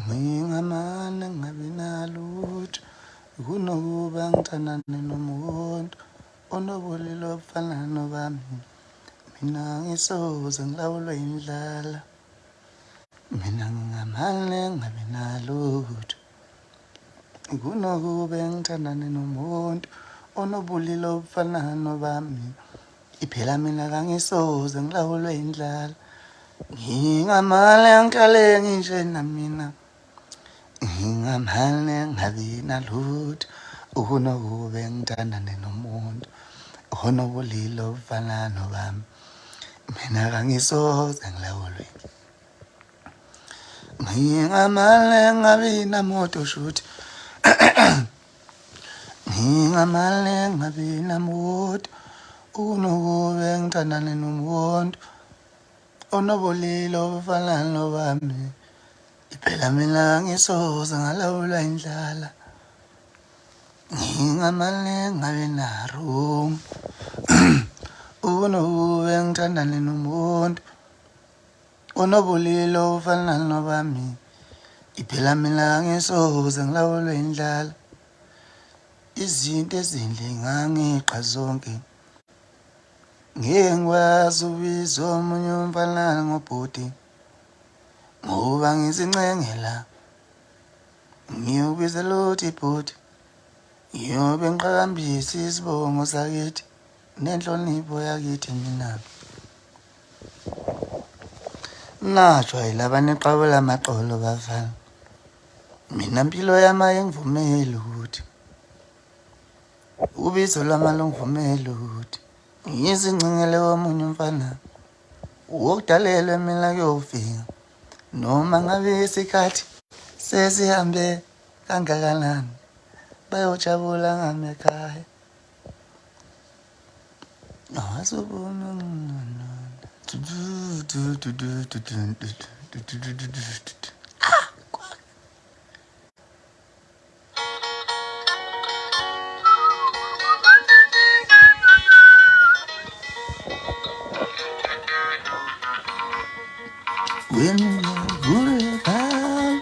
Ngingamane ngabe nalutho kunokuba ngithandane nomuntu onobulili obufana nobami. Mina ngisoze ngilawulwe indlala. Mina ngingamane ngabe nalutho kunokube ngithandane nomuntu onobulili obufana nobami. Iphela mina kangisoze ngilawulwe indlala. Ngingamane ngihlale nginje namina. Ngingamane ngabe nalutho kunokube ngithandane nomuntu onobulili obufana nobami. Mina kangisoze ngilawulwe. Ngingamane ngabe namoto shuthi. Ngingamane ngabe namoto kunokube ngithandane nomuntu onobulili obufana nobami. Iphela mina ngisoze ngalawulwa indlala. Ngingamane ngabe na-room kunokube ngithandane nomuntu onobulili obufana nobami. Iphela mina ngisoze ngilawulwe indlala. Izinto ezindle ngangiqa zonke. Ngeke ngikwazi ubiza omunye umfana ngobhuti ngoba ngizincengela. Ngiyobiza lothi bhuti ngiyobe ngiqhakambisa isibongo sakithi nenhlonipho yakithi mina. Najwayela abaneqabula amaqolo bafana. Mina impilo yami ayingivumeli ukuthi ubizo lwami alungivumeli ukuthi ngizincengele omunye umfana. Ukudalelwe mina kuyofika noma ngabe isikhathi sesihambe kangakanani bayojabula ngami ekhaya. Awasubona when you're down.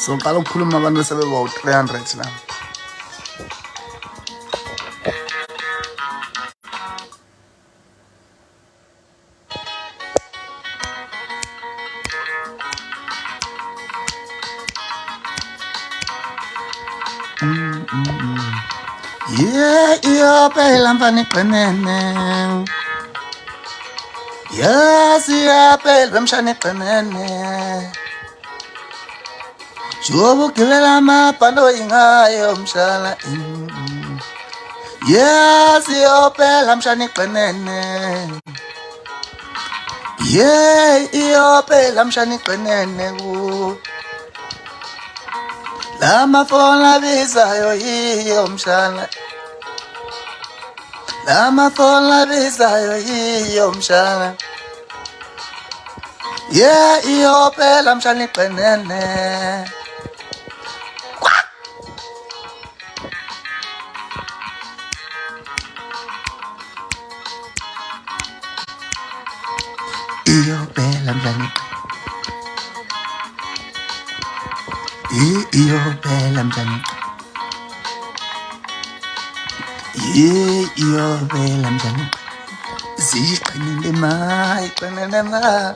So qala ukukhuluma abantu sebebawu 300 la. Yeah, phela mfana iqinene. Yes, phela mshana iqinene. Jobo gibela amabhalo ingayo mshana. Yes, phela mshana iqinene. Yeah, phela mshana iqinene ku. Lama phone abizayo yiyo mshana. Lama phone abizayo yiyo mshana. Yeah, phela mshana iqinene. Iyo phela mshana. Iyo phela mshana. Iyo phela mshana. Ziqinile ma, iqinile ma.